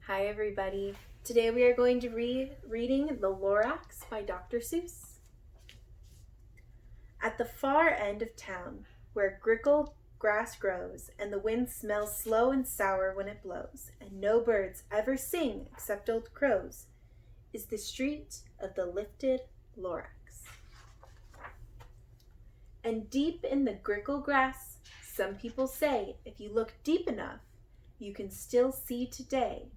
Hi everybody. Today we are going to reading The Lorax by Dr. Seuss. At the far end of town, where grickle grass grows, and the wind smells slow and sour when it blows, and no birds ever sing except old crows, is the street of the lifted Lorax. And deep in the grickle grass, some people say, if you look deep enough, you can still see today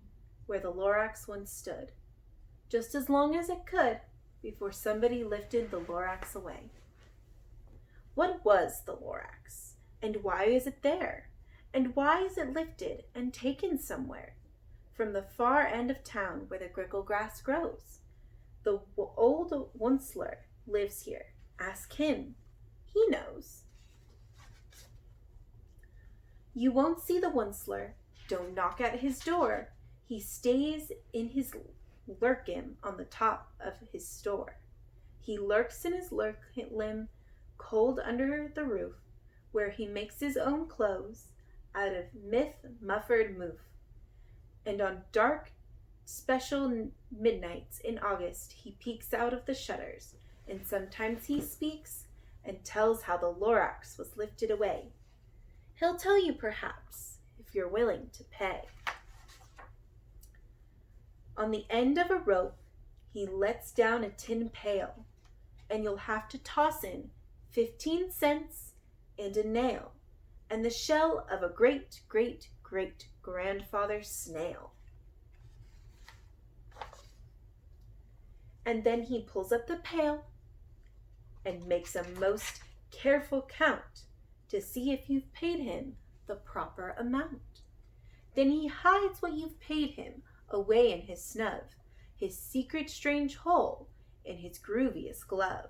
where the Lorax once stood, just as long as it could before somebody lifted the Lorax away. What was the Lorax, and why is it there, and why is it lifted and taken somewhere? From the far end of town where the grickle grass grows. The old Wuncler lives here. Ask him. He knows. You won't see the Wuncler. Don't knock at his door. He stays in his lurkin on the top of his store. He lurks in his limb, cold under the roof, where he makes his own clothes out of muffered moof. And on dark, special midnights in August, he peeks out of the shutters, and sometimes he speaks and tells how the Lorax was lifted away. He'll tell you, perhaps, if you're willing to pay. On the end of a rope, he lets down a tin pail, and you'll have to toss in 15 cents and a nail, and the shell of a great-great-great-grandfather's snail. And then he pulls up the pail and makes a most careful count to see if you've paid him the proper amount. Then he hides what you've paid him away in his snub, his secret strange hole in his grooviest glove.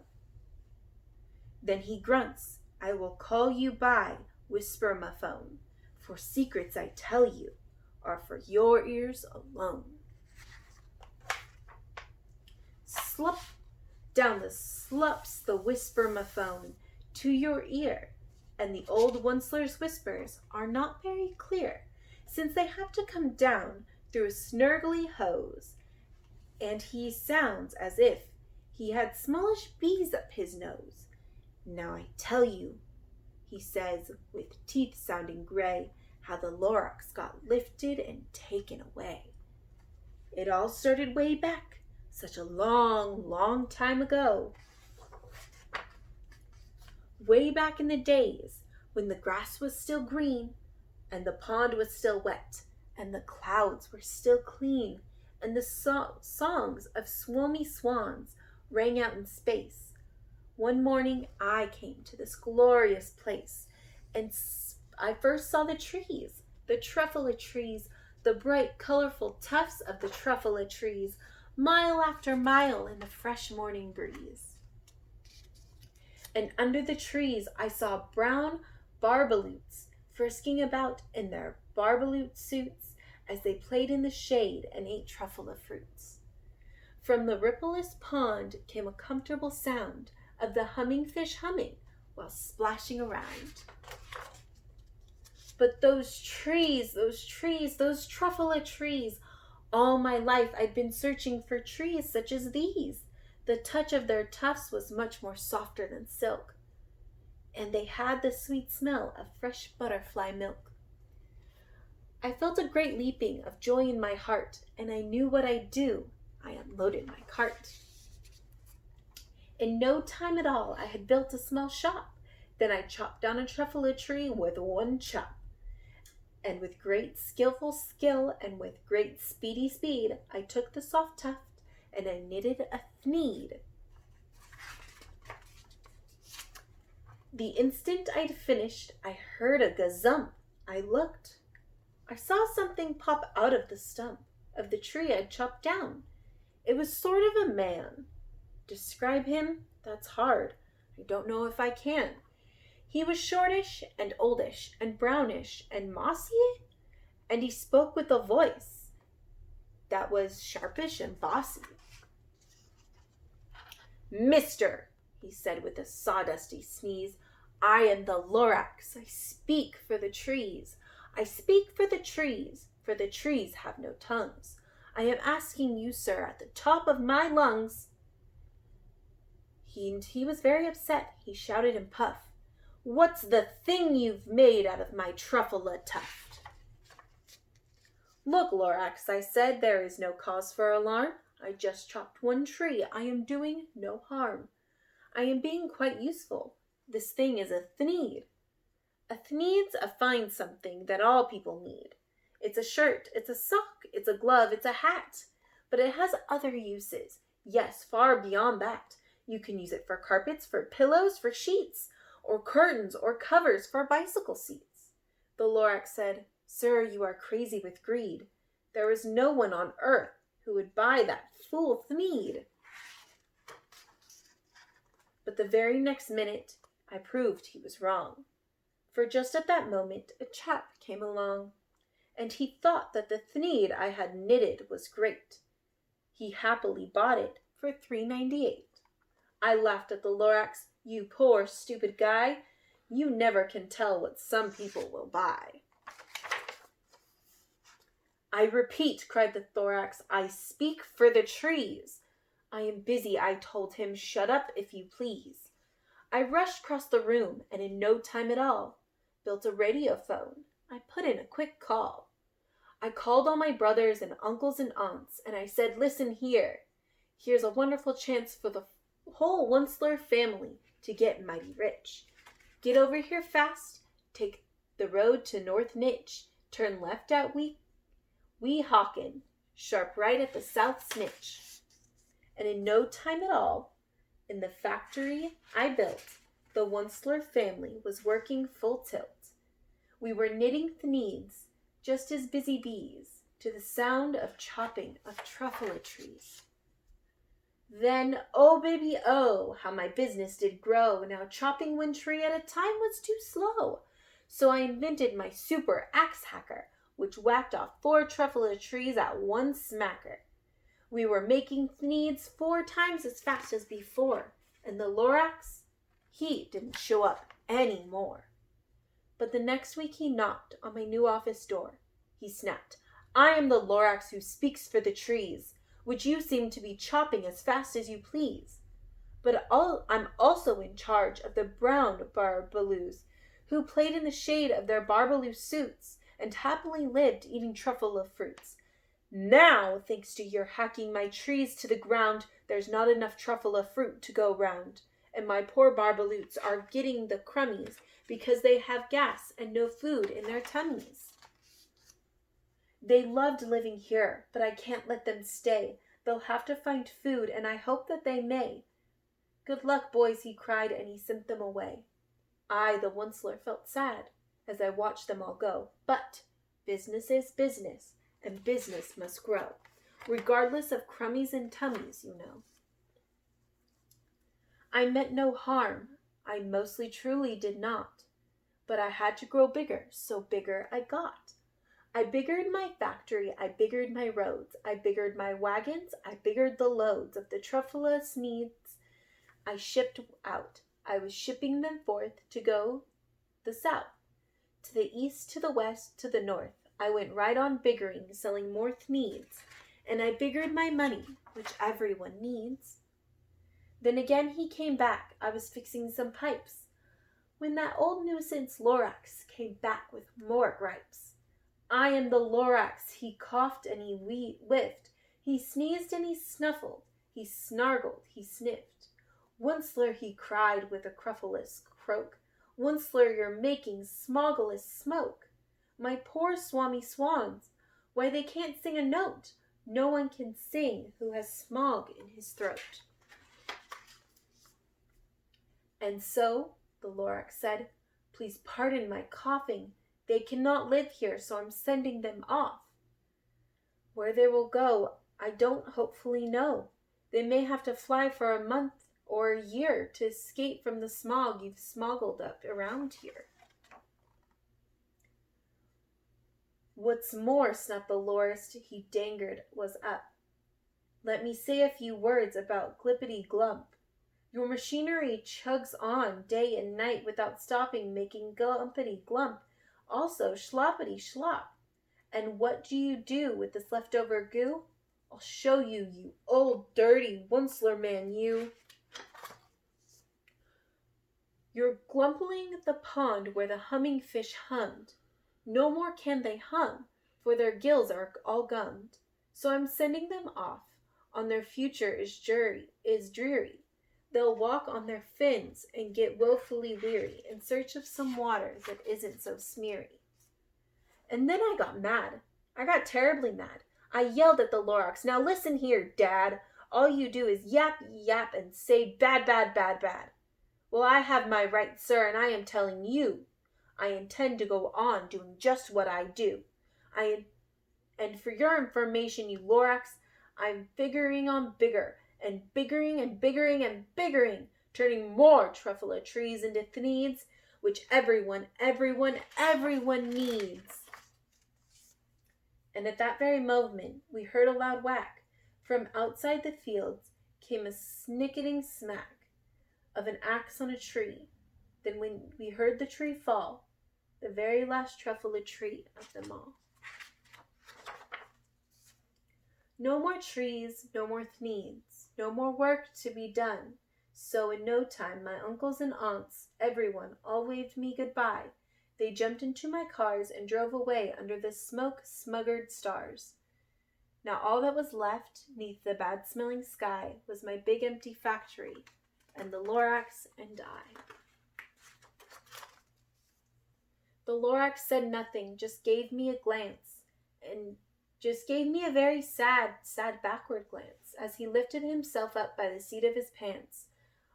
Then he grunts, I will call you by whisper-ma-phone, for secrets I tell you are for your ears alone. Slup down the slups the whisper-ma-phone to your ear, and the old Wuncler's whispers are not very clear, since they have to come down through a snurgly hose, and he sounds as if he had smallish bees up his nose. Now I tell you, he says, with teeth sounding gray, how the Lorax got lifted and taken away. It all started way back, such a long, long time ago. Way back in the days when the grass was still green, and the pond was still wet, and the clouds were still clean, and the songs of swommy swans rang out in space. One morning I came to this glorious place, and I first saw the trees, the truffula trees, the bright, colorful tufts of the truffula trees, mile after mile in the fresh morning breeze. And under the trees I saw brown barbaloots frisking about in their barbaloot suits as they played in the shade and ate truffula fruits. From the rippleless pond came a comfortable sound of the humming fish humming while splashing around. But those trees, those truffula trees, all my life I'd been searching for trees such as these. The touch of their tufts was much more softer than silk, and they had the sweet smell of fresh butterfly milk. I felt a great leaping of joy in my heart, and I knew what I'd do. I unloaded my cart. In no time at all, I had built a small shop. Then I chopped down a truffula tree with one chop. And with great skillful skill and with great speedy speed, I took the soft tuft and I knitted a thneed. The instant I'd finished, I heard a gazump. I looked. I saw something pop out of the stump of the tree I'd chopped down. It was sort of a man. Describe him? That's hard. I don't know if I can. He was shortish and oldish and brownish and mossy, and he spoke with a voice that was sharpish and bossy. Mister, he said with a sawdusty sneeze, I am the Lorax. I speak for the trees. I speak for the trees, for the trees have no tongues. I am asking you, sir, at the top of my lungs. He was very upset. He shouted and puffed, "What's the thing you've made out of my truffula tuft?" "Look, Lorax," I said, "there is no cause for alarm. I just chopped one tree. I am doing no harm. I am being quite useful. This thing is a thneed. A thneed's a fine something that all people need. It's a shirt, it's a sock, it's a glove, it's a hat. But it has other uses. Yes, far beyond that. You can use it for carpets, for pillows, for sheets, or curtains, or covers for bicycle seats." The Lorax said, "Sir, you are crazy with greed. There is no one on earth who would buy that fool thneed." But the very next minute, I proved he was wrong. For just at that moment, a chap came along, and he thought that the thneed I had knitted was great. He happily bought it for $3.98. I laughed at the Lorax. "You poor stupid guy, you never can tell what some people will buy." "I repeat," cried the Thorax, "I speak for the trees." "I am busy," I told him. "Shut up, if you please." I rushed across the room, and in no time at all, built a radiophone. I put in a quick call. I called all my brothers and uncles and aunts, and I said, "Listen here. Here's a wonderful chance for the whole Onceler family to get mighty rich. Get over here fast, take the road to North Nitch, turn left at Weehawken, sharp right at the South Snitch." And in no time at all, in the factory I built, the Onceler family was working full tilt. We were knitting thneeds, just as busy bees, to the sound of chopping of truffula trees. Then, oh baby, oh, how my business did grow. Now chopping one tree at a time was too slow. So I invented my super axe hacker, which whacked off 4 truffula trees at one smacker. We were making thneeds 4 times as fast as before, and the Lorax, he didn't show up any more. But the next week he knocked on my new office door. He snapped, "I am the Lorax who speaks for the trees, which you seem to be chopping as fast as you please. But I'm also in charge of the brown barbaloos, who played in the shade of their barbaloo suits and happily lived eating truffula fruits. Now, thanks to your hacking my trees to the ground, there's not enough truffula fruit to go round, and my poor barbaloots are getting the crummies because they have gas and no food in their tummies. They loved living here, but I can't let them stay. They'll have to find food, and I hope that they may. Good luck, boys," he cried, and he sent them away. I, the Onceler, felt sad as I watched them all go. But business is business, and business must grow, regardless of crummies and tummies, you know. I meant no harm. I mostly truly did not. But I had to grow bigger, so bigger I got. I biggered my factory, I biggered my roads, I biggered my wagons, I biggered the loads of the truffula thneeds I shipped out. I was shipping them forth to go the south, to the east, to the west, to the north. I went right on biggering, selling more thneeds, and I biggered my money, which everyone needs. Then again he came back. I was fixing some pipes, when that old nuisance Lorax came back with more gripes. "I am the Lorax," he coughed and he whiffed, he sneezed and he snuffled, he snargled, he sniffed. "Onceler," he cried with a cruffulous croak, "Onceler, you're making smogglous smoke. My poor swami swans, why they can't sing a note. No one can sing who has smog in his throat." "And so," the Lorax said, "please pardon my coughing. They cannot live here, so I'm sending them off. Where they will go, I don't hopefully know. They may have to fly for a month or a year to escape from the smog you've smoggled up around here." "What's more," snapped the lorist he dangered was up, "let me say a few words about Glippity Glump. Your machinery chugs on day and night without stopping, making glumpity glump, also schloppity schlop. And what do you do with this leftover goo? I'll show you, you old dirty Wunsler man, you. You're glumpling the pond where the humming fish hummed. No more can they hum, for their gills are all gummed. So I'm sending them off. On their future is dreary. They'll walk on their fins and get woefully weary in search of some water that isn't so smeary. And then I got mad. I got terribly mad. I yelled at the Lorax, "Now listen here, Dad. All you do is yap, yap, and say bad, bad, bad, bad. Well, I have my rights, sir, and I am telling you. I intend to go on doing just what I do. And for your information, you Lorax, I'm figuring on bigger, and biggering and biggering and biggering, turning more truffula trees into thneeds, which everyone needs." And at that very moment we heard a loud whack. From outside the fields came a snicketing smack of an axe on a tree. Then when we heard the tree fall, the very last truffula tree of them all. No more trees, no more thneeds, no more work to be done. So in no time my uncles and aunts, everyone, all waved me goodbye. They jumped into my cars and drove away under the smoke-smuggered stars. Now all that was left, 'neath the bad-smelling sky, was my big empty factory, and the Lorax and I. The Lorax said nothing, just gave me a glance, and just gave me a very sad backward glance, as he lifted himself up by the seat of his pants.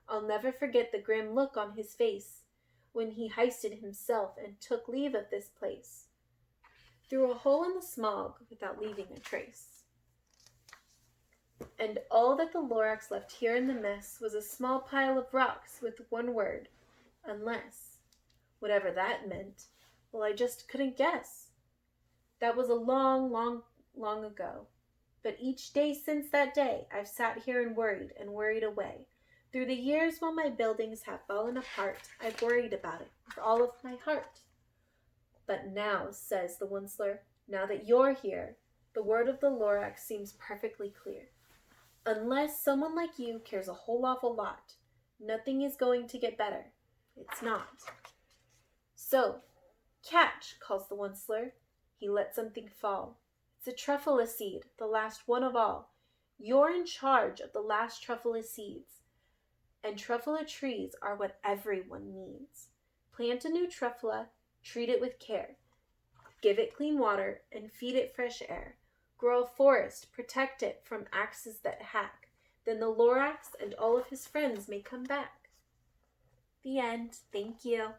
I'll never forget the grim look on his face when he hoisted himself and took leave of this place, through a hole in the smog without leaving a trace. And all that the Lorax left here in the mess was a small pile of rocks with one word, unless. Whatever that meant, well, I just couldn't guess. That was a long, long, long ago. But each day since that day, I've sat here and worried away. Through the years while my buildings have fallen apart, I've worried about it with all of my heart. But now, says the Wunsler, now that you're here, the word of the Lorax seems perfectly clear. Unless someone like you cares a whole awful lot, nothing is going to get better. It's not. So, catch, calls the Wunsler. He let something fall. It's a truffula seed, the last one of all. You're in charge of the last truffula seeds. And truffula trees are what everyone needs. Plant a new truffula, treat it with care. Give it clean water and feed it fresh air. Grow a forest, protect it from axes that hack. Then the Lorax and all of his friends may come back. The end. Thank you.